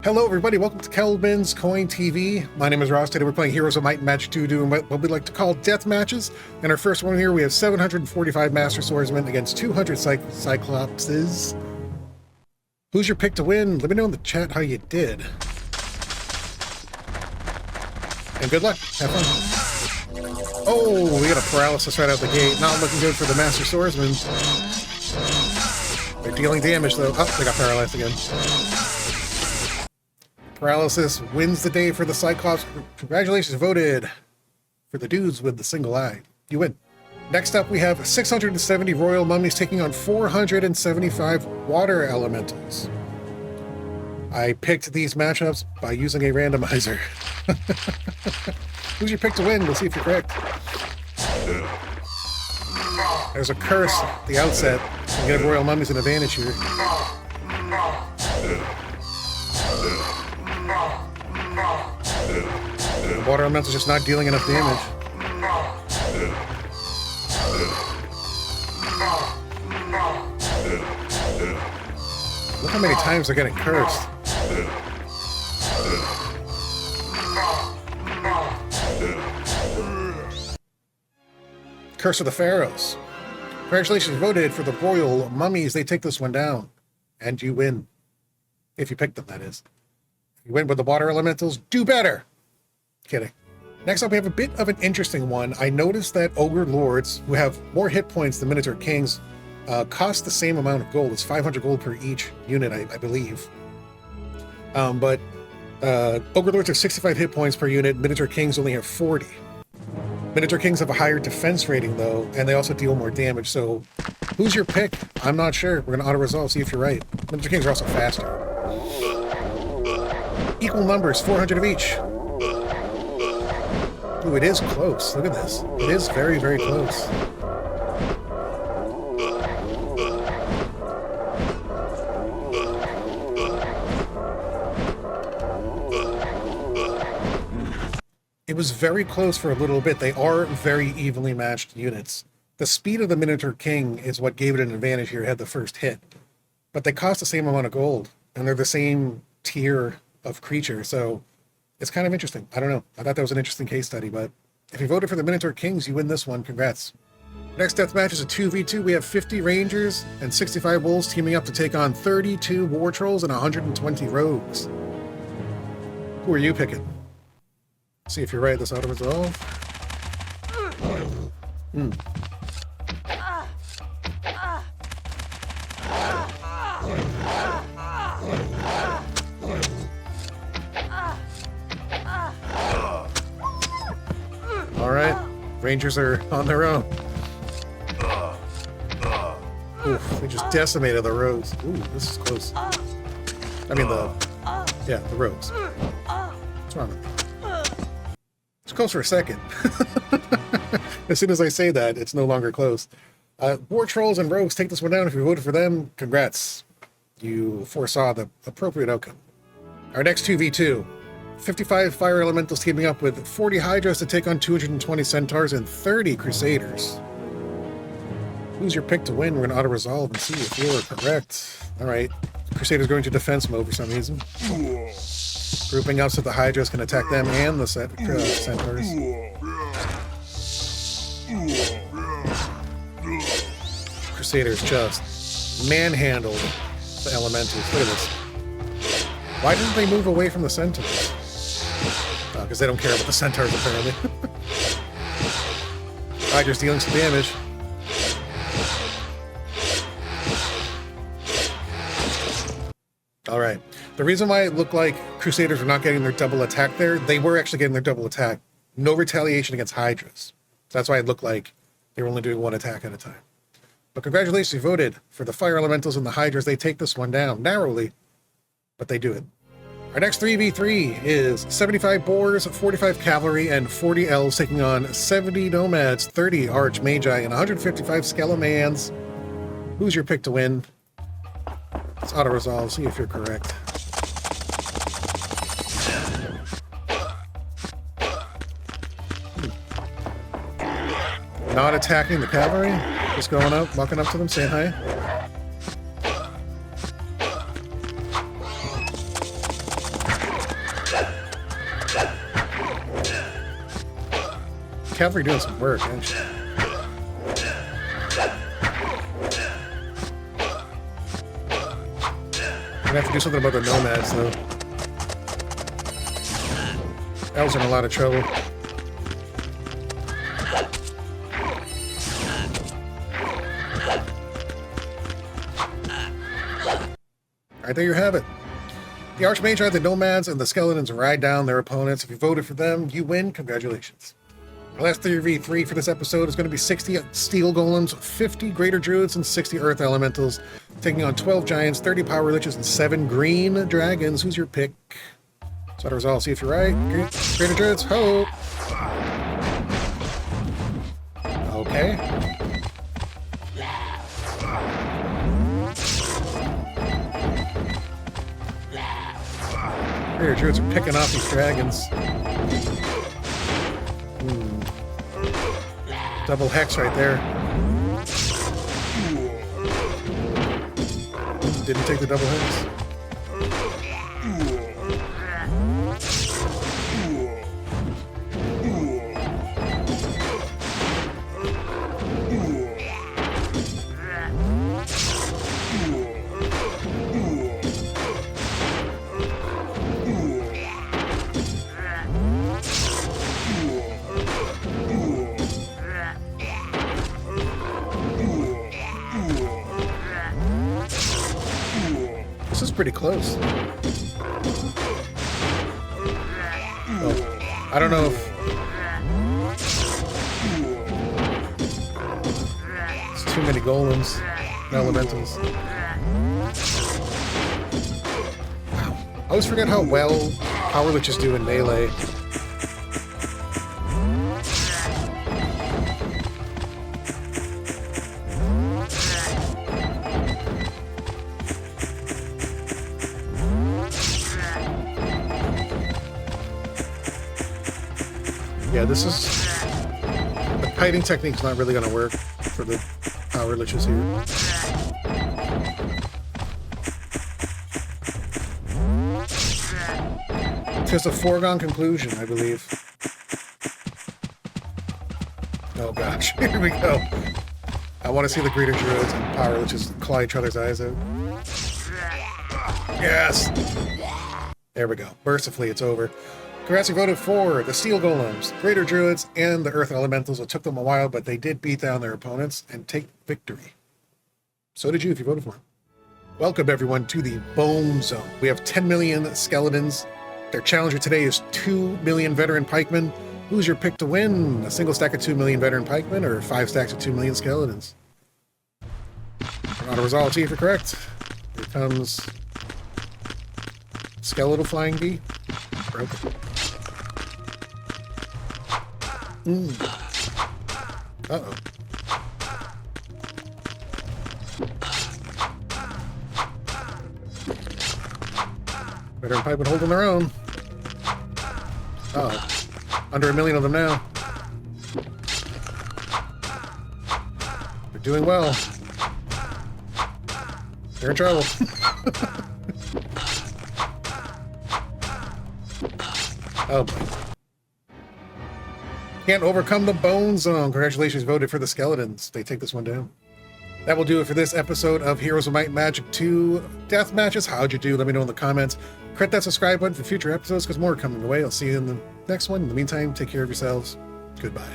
Hello everybody, welcome to Kelvin's Coin TV. My name is Ross. Today we're playing Heroes of Might and Magic 2, doing what we like to call death matches. In our first one here, we have 745 Master Swordsmen against 200 Cyclopses. Who's your pick to win? Let me know in the chat how you did. And good luck. Have fun. Oh, we got a paralysis right out the gate. Not looking good for the Master Swordsmen. They're dealing damage though. Oh, they got paralyzed again. Paralysis wins the day for the Cyclops. Congratulations, voted for the dudes with the single eye. You win. Next up, we have 670 Royal Mummies taking on 475 Water Elementals. I picked these matchups by using a randomizer. Who's your pick to win? We'll see if you're correct. There's a curse at the outset. You give Royal Mummies an advantage here. The Water Elemental's just not dealing enough damage. Look how many times they're getting cursed. Curse of the Pharaohs. Congratulations, voted for the Royal Mummies. They take this one down. And you win. If you pick them, that is. You win with the Water Elementals, do better! Kidding. Next up, we have a bit of an interesting one. I noticed that Ogre Lords, who have more hit points than Minotaur Kings, cost the same amount of gold. It's 500 gold per each unit, I believe. But Ogre Lords have 65 hit points per unit. Minotaur Kings only have 40. Minotaur Kings have a higher defense rating, though, and they also deal more damage. So, who's your pick? I'm not sure. We're going to auto-resolve, see if you're right. Minotaur Kings are also faster. Equal numbers, 400 of each. Ooh, it is close. Look at this. It is very, very close. It was very close for a little bit. They are very evenly matched units. The speed of the Minotaur King is what gave it an advantage here. It had the first hit. But they cost the same amount of gold, and they're the same tier of creature, so it's kind of interesting. I don't know. I thought that was an interesting case study, but if you voted for the Minotaur Kings, you win this one. Congrats. Next death match is a 2v2. We have 50 Rangers and 65 Wolves teaming up to take on 32 War Trolls and 120 Rogues. Who are you picking? See if you're right. This auto-resolve. Alright, Rangers are on their own. Oof, they just decimated the rogues. Ooh, this is close. I mean the rogues. What's wrong with me? It's close for a second. As soon as I say that, it's no longer close. War Trolls and Rogues take this one down. If you voted for them, congrats. You foresaw the appropriate outcome. Our next 2v2. 55 Fire Elementals teaming up with 40 Hydras to take on 220 Centaurs and 30 Crusaders. Who's your pick to win? We're going to auto-resolve and see if you're correct. Alright. Crusaders going to defense mode for some reason. Grouping up so the Hydras can attack them and the Centaurs. Crusaders just manhandled the Elementals. Look at this. Why didn't they move away from the Centaurs? Because they don't care about the Centaurs, apparently. Hydras dealing some damage. Alright. The reason why it looked like Crusaders were not getting their double attack there, they were actually getting their double attack. No retaliation against Hydras. So that's why it looked like they were only doing one attack at a time. But congratulations, you voted for the Fire Elementals and the Hydras. They take this one down narrowly, but they do it. Our next 3v3 is 75 Boars, 45 Cavalry, and 40 Elves taking on 70 Nomads, 30 Archmagi, and 155 Skelemans. Who's your pick to win? Let's auto-resolve, see if you're correct. Not attacking the Cavalry, just going up, walking up to them, saying hi. cavalry doing some work, actually. I'm gonna have to do something about the nomads, though. Elves are in a lot of trouble. Alright, there you have it. The Archmagi, the Nomads, and the Skeletons ride down their opponents. If you voted for them, you win. Congratulations. The last 3v3 for this episode is going to be 60 Steel Golems, 50 Greater Druids, and 60 Earth Elementals, taking on 12 Giants, 30 Power Liches, and 7 Green Dragons. Who's your pick? So that all. See if you're right. Greater Druids, ho! Okay. Greater Druids are picking off these dragons. Double hex right there. Didn't take the double hex. This is pretty close. Oh, I don't know if it's too many golems and elementals. Wow. I always forget how well Power Liches do in melee. Yeah, this is... the kiting technique's not really going to work for the Power Liches here. It's just a foregone conclusion, I believe. Oh gosh, here we go. I want to see the Greater Druids and Power Liches claw each other's eyes out. Yes! There we go. Mercifully, it's over. Congrats, you voted for the Steel Golems, Greater Druids, and the Earth Elementals. It took them a while, but they did beat down their opponents and take victory. So did you if you voted for them. Welcome, everyone, to the Bone Zone. We have 10 million skeletons. Their challenger today is 2 million veteran pikemen. Who's your pick to win? A single stack of 2 million veteran pikemen or 5 stacks of 2 million skeletons? Auto resolve T if you're correct. Here comes Skeletal Flying Bee. Broken. Uh-oh. Veteran pikemen holding their own. Uh-oh. Under 1 million of them now. They're doing well. They're in trouble. Oh boy. Can't overcome the Bone Zone. Congratulations, voted for the Skeletons. They take this one down. That will do it for this episode of Heroes of Might and Magic 2 Death Matches. How'd you do? Let me know in the comments. Hit that subscribe button for future episodes because more are coming away. I'll see you in the next one. In the meantime, take care of yourselves. Goodbye.